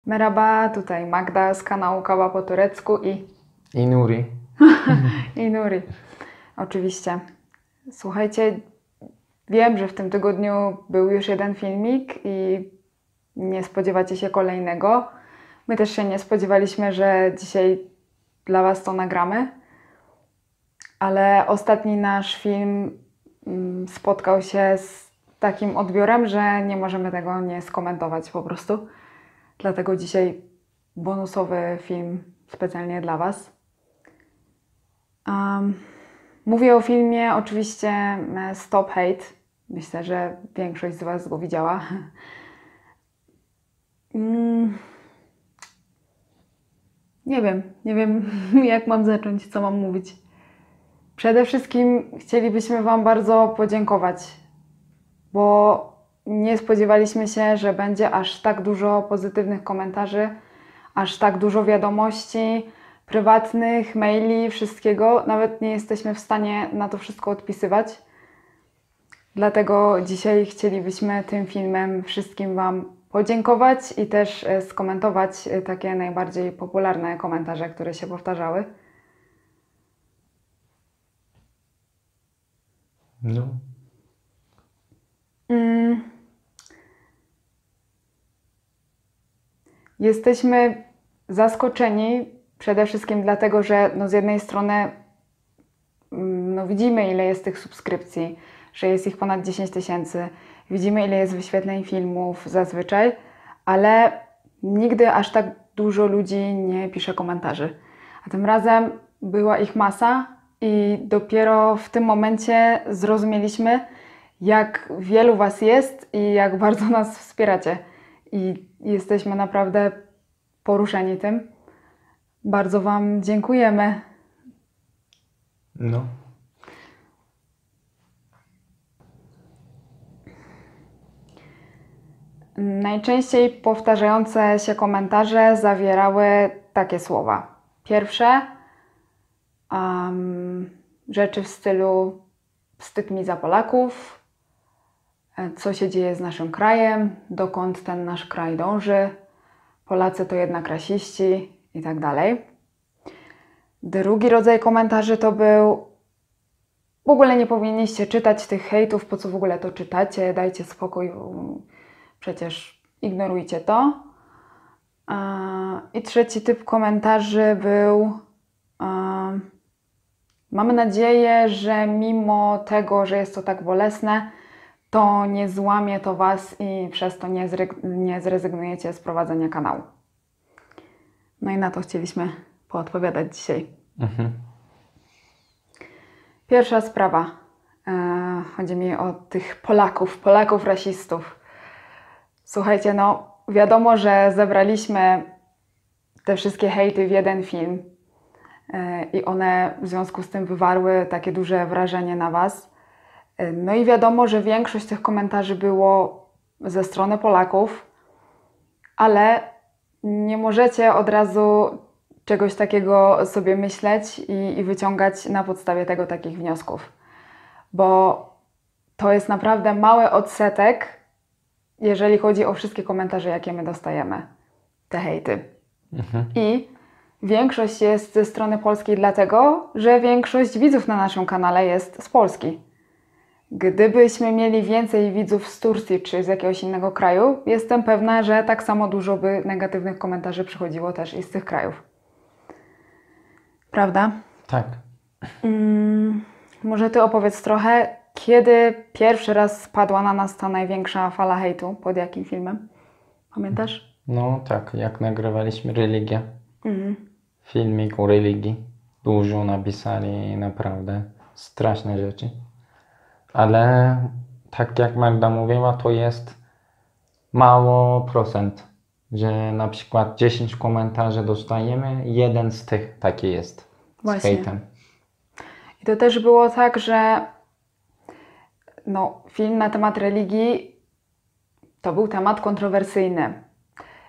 Merhaba, tutaj Magda z kanału Kawa po turecku I Nuri. i Nuri. Oczywiście. Słuchajcie, wiem, że w tym tygodniu był już jeden filmik i nie spodziewacie się kolejnego. My też się nie spodziewaliśmy, że dzisiaj dla Was to nagramy. Ale ostatni nasz film spotkał się z takim odbiorem, że nie możemy tego nie skomentować po prostu. Dlatego dzisiaj bonusowy film specjalnie dla Was. Mówię o filmie oczywiście Stop Hate. Myślę, że większość z Was go widziała. Nie wiem jak mam zacząć, co mam mówić. Przede wszystkim chcielibyśmy Wam bardzo podziękować, bo nie spodziewaliśmy się, że będzie aż tak dużo pozytywnych komentarzy, aż tak dużo wiadomości, prywatnych, maili, wszystkiego. Nawet nie jesteśmy w stanie na to wszystko odpisywać. Dlatego dzisiaj chcielibyśmy tym filmem wszystkim Wam podziękować i też skomentować takie najbardziej popularne komentarze, które się powtarzały. No. Jesteśmy zaskoczeni przede wszystkim dlatego, że z jednej strony widzimy, ile jest tych subskrypcji, że jest ich ponad 10 000, widzimy, ile jest wyświetleń filmów zazwyczaj, ale nigdy aż tak dużo ludzi nie pisze komentarzy. A tym razem była ich masa i dopiero w tym momencie zrozumieliśmy, jak wielu Was jest i jak bardzo nas wspieracie. I jesteśmy naprawdę poruszeni tym. Bardzo Wam dziękujemy. No. Najczęściej powtarzające się komentarze zawierały takie słowa. Pierwsze, rzeczy w stylu wstyd mi za Polaków, co się dzieje z naszym krajem, dokąd ten nasz kraj dąży, Polacy to jednak rasiści i tak dalej. Drugi rodzaj komentarzy to był: w ogóle nie powinniście czytać tych hejtów, po co w ogóle to czytacie, dajcie spokój, przecież ignorujcie to. I trzeci typ komentarzy był: mamy nadzieję, że mimo tego, że jest to tak bolesne, to nie złamie to Was i przez to nie zrezygnujecie z prowadzenia kanału. No i na to chcieliśmy poodpowiadać dzisiaj. Pierwsza sprawa. Chodzi mi o tych Polaków rasistów. Słuchajcie, wiadomo, że zebraliśmy te wszystkie hejty w jeden film i one w związku z tym wywarły takie duże wrażenie na Was. No i wiadomo, że większość tych komentarzy było ze strony Polaków, ale nie możecie od razu czegoś takiego sobie myśleć i wyciągać na podstawie tego takich wniosków. Bo to jest naprawdę mały odsetek, jeżeli chodzi o wszystkie komentarze, jakie my dostajemy, te hejty. I większość jest ze strony polskiej dlatego, że większość widzów na naszym kanale jest z Polski. Gdybyśmy mieli więcej widzów z Turcji czy z jakiegoś innego kraju, jestem pewna, że tak samo dużo by negatywnych komentarzy przychodziło też i z tych krajów. Prawda? Tak. Może Ty opowiedz trochę, kiedy pierwszy raz spadła na nas ta największa fala hejtu? Pod jakim filmem? Pamiętasz? No tak, jak nagrywaliśmy religię. Filmik o religii. Dużo napisali, naprawdę straszne rzeczy. Ale tak jak Magda mówiła, to jest mało procent, że na przykład 10 komentarzy dostajemy, jeden z tych taki jest. Właśnie. Z hejtem. I to też było tak, że film na temat religii to był temat kontrowersyjny.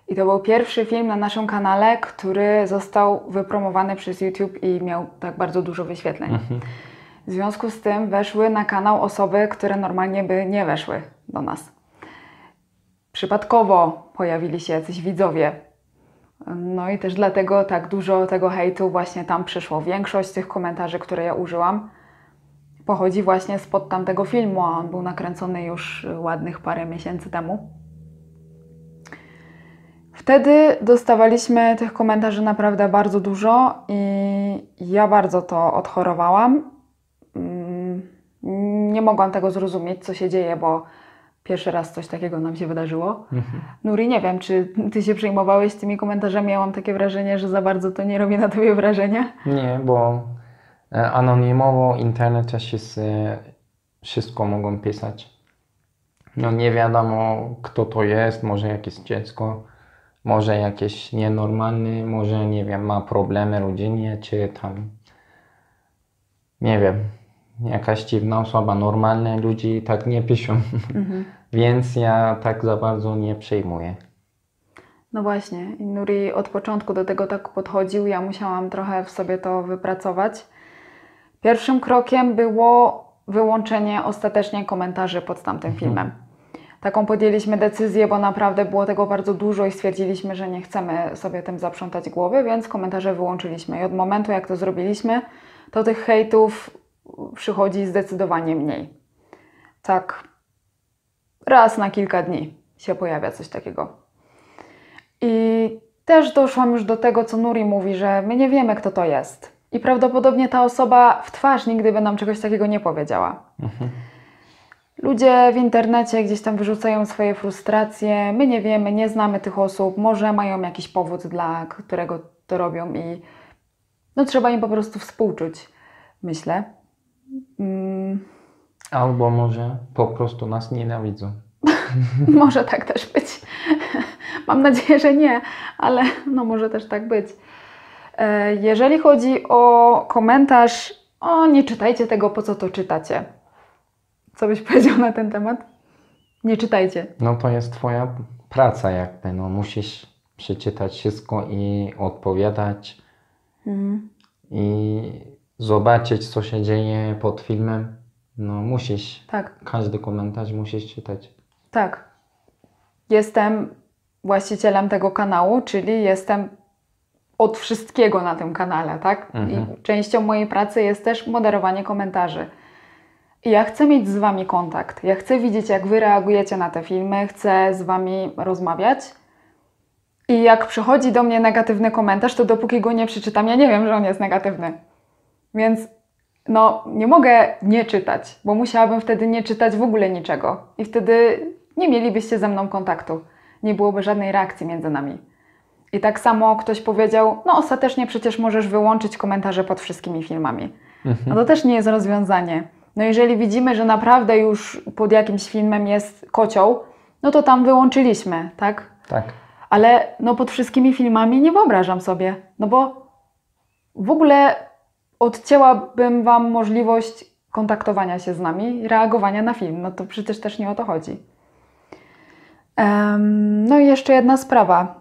I to był pierwszy film na naszym kanale, który został wypromowany przez YouTube i miał tak bardzo dużo wyświetleń. W związku z tym weszły na kanał osoby, które normalnie by nie weszły do nas. Przypadkowo pojawili się jacyś widzowie No i też dlatego tak dużo tego hejtu właśnie tam przyszło. Większość tych komentarzy, które ja użyłam, pochodzi właśnie spod tamtego filmu, a on był nakręcony już ładnych parę miesięcy temu. Wtedy dostawaliśmy tych komentarzy naprawdę bardzo dużo i ja bardzo to odchorowałam. Nie mogłam tego zrozumieć, co się dzieje, bo pierwszy raz coś takiego nam się wydarzyło. Nuri, nie wiem, czy ty się przejmowałeś tymi komentarzami? Ja mam takie wrażenie, że za bardzo to nie robi na tobie wrażenia. Nie, bo anonimowo internet też jest, wszystko mogą pisać. No nie wiadomo, kto to jest, może jakieś dziecko, może jakieś nienormalny, może nie wiem, ma problemy rodzinnie, czy tam nie wiem, jakaś dziwna osoba, normalne ludzi tak nie piszą. Więc ja tak za bardzo nie przejmuję. No właśnie, i Nuri od początku do tego tak podchodził, ja musiałam trochę w sobie to wypracować. Pierwszym krokiem było wyłączenie ostatecznie komentarzy pod tamtym filmem. Taką podjęliśmy decyzję, bo naprawdę było tego bardzo dużo i stwierdziliśmy, że nie chcemy sobie tym zaprzątać głowy, więc komentarze wyłączyliśmy. I od momentu, jak to zrobiliśmy, to tych hejtów przychodzi zdecydowanie mniej. Tak raz na kilka dni się pojawia coś takiego. I też doszłam już do tego, co Nuri mówi, że my nie wiemy, kto to jest. I prawdopodobnie ta osoba w twarz nigdy by nam czegoś takiego nie powiedziała. Ludzie w internecie gdzieś tam wyrzucają swoje frustracje. My nie wiemy, nie znamy tych osób. Może mają jakiś powód, dla którego to robią i no trzeba im po prostu współczuć, myślę. Albo może po prostu nas nienawidzą. Może tak też być. Mam nadzieję, że nie, ale no może też tak być. Jeżeli chodzi o komentarz, nie czytajcie tego, po co to czytacie. Co byś powiedział na ten temat? Nie czytajcie. No to jest twoja praca jakby, no musisz przeczytać wszystko i odpowiadać i zobaczyć, co się dzieje pod filmem. No musisz, Tak. każdy komentarz musisz czytać. Tak. Jestem właścicielem tego kanału, czyli jestem od wszystkiego na tym kanale, tak? I częścią mojej pracy jest też moderowanie komentarzy. I ja chcę mieć z Wami kontakt. Ja chcę widzieć, jak Wy reagujecie na te filmy, chcę z Wami rozmawiać. I jak przychodzi do mnie negatywny komentarz, to dopóki go nie przeczytam, ja nie wiem, że on jest negatywny. Więc no, nie mogę nie czytać, bo musiałabym wtedy nie czytać w ogóle niczego. I wtedy nie mielibyście ze mną kontaktu. Nie byłoby żadnej reakcji między nami. I tak samo ktoś powiedział, no ostatecznie przecież możesz wyłączyć komentarze pod wszystkimi filmami. No to też nie jest rozwiązanie. No jeżeli widzimy, że naprawdę już pod jakimś filmem jest kocioł, no to tam wyłączyliśmy, tak? Tak. Ale no pod wszystkimi filmami nie wyobrażam sobie, no bo w ogóle odcięłabym Wam możliwość kontaktowania się z nami i reagowania na film. No to przecież też nie o to chodzi. No i jeszcze jedna sprawa.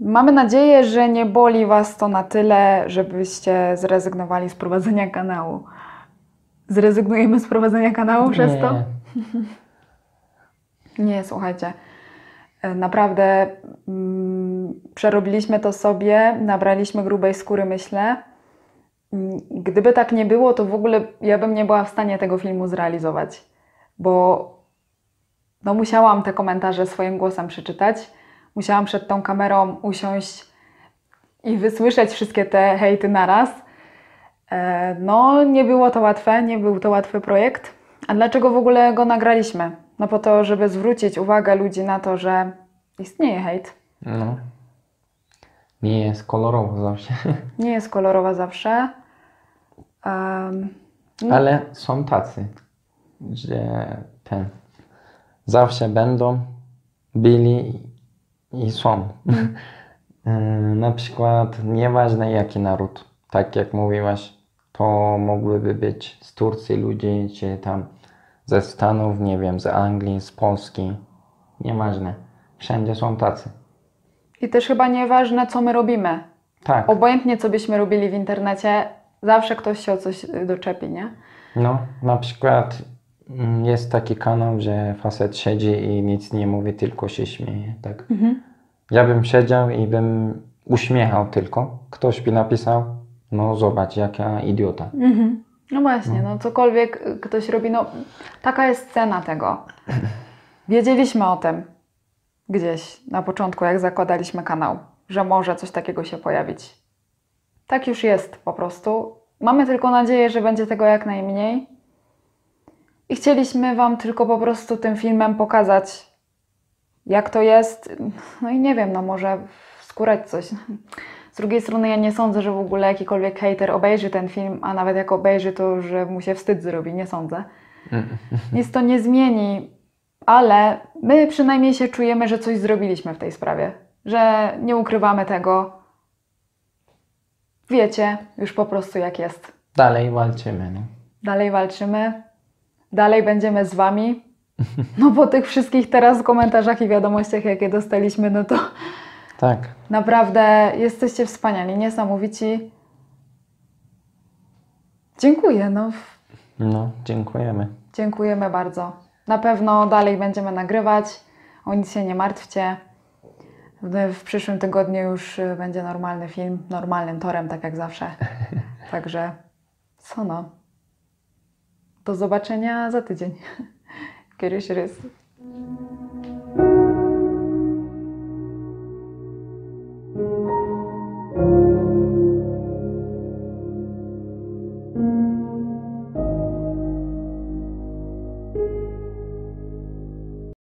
Mamy nadzieję, że nie boli Was to na tyle, żebyście zrezygnowali z prowadzenia kanału. Zrezygnujemy z prowadzenia kanału przez to? Nie, słuchajcie. Naprawdę przerobiliśmy to sobie, nabraliśmy grubej skóry, myślę. Gdyby tak nie było, to w ogóle ja bym nie była w stanie tego filmu zrealizować, bo no, musiałam te komentarze swoim głosem przeczytać, musiałam przed tą kamerą usiąść i wysłyszeć wszystkie te hejty naraz. No, nie było to łatwe, nie był to łatwy projekt. A dlaczego w ogóle go nagraliśmy? No po to, żeby zwrócić uwagę ludzi na to, że istnieje hejt. No. Nie jest kolorowo zawsze. Nie jest kolorowa zawsze. No. Ale są tacy, że zawsze będą, byli i są. Na przykład nieważne jaki naród, tak jak mówiłaś, to mogłyby być z Turcji ludzie, czy tam ze Stanów, nie wiem, z Anglii, z Polski. Nieważne. Wszędzie są tacy. I też chyba nieważne, co my robimy. Tak. Obojętnie, co byśmy robili w internecie, zawsze ktoś się o coś doczepi, nie? No, na przykład jest taki kanał, że facet siedzi i nic nie mówi, tylko się śmieje, tak? Ja bym siedział i bym uśmiechał tylko. Ktoś by napisał, no zobacz, jaka idiota. No właśnie, no cokolwiek ktoś robi, no taka jest cena tego. Wiedzieliśmy o tym gdzieś na początku, jak zakładaliśmy kanał, że może coś takiego się pojawić. Tak już jest po prostu. Mamy tylko nadzieję, że będzie tego jak najmniej. I chcieliśmy Wam tylko po prostu tym filmem pokazać, jak to jest. No i nie wiem, no może skórać coś. Z drugiej strony ja nie sądzę, że w ogóle jakikolwiek hejter obejrzy ten film, a nawet jak obejrzy, to że mu się wstyd zrobi. Nie sądzę. Nic to nie zmieni, ale my przynajmniej się czujemy, że coś zrobiliśmy w tej sprawie. Że nie ukrywamy tego. Wiecie już po prostu jak jest. Dalej walczymy. No. Dalej walczymy. Dalej będziemy z Wami. No po tych wszystkich teraz komentarzach i wiadomościach, jakie dostaliśmy, no to Tak. naprawdę jesteście wspaniali, niesamowici. Dziękuję, no. No, dziękujemy. Dziękujemy bardzo. Na pewno dalej będziemy nagrywać. O nic się nie martwcie. W przyszłym tygodniu już będzie normalny film, normalnym torem, tak jak zawsze. Także co no. Do zobaczenia za tydzień. Görüşürüz.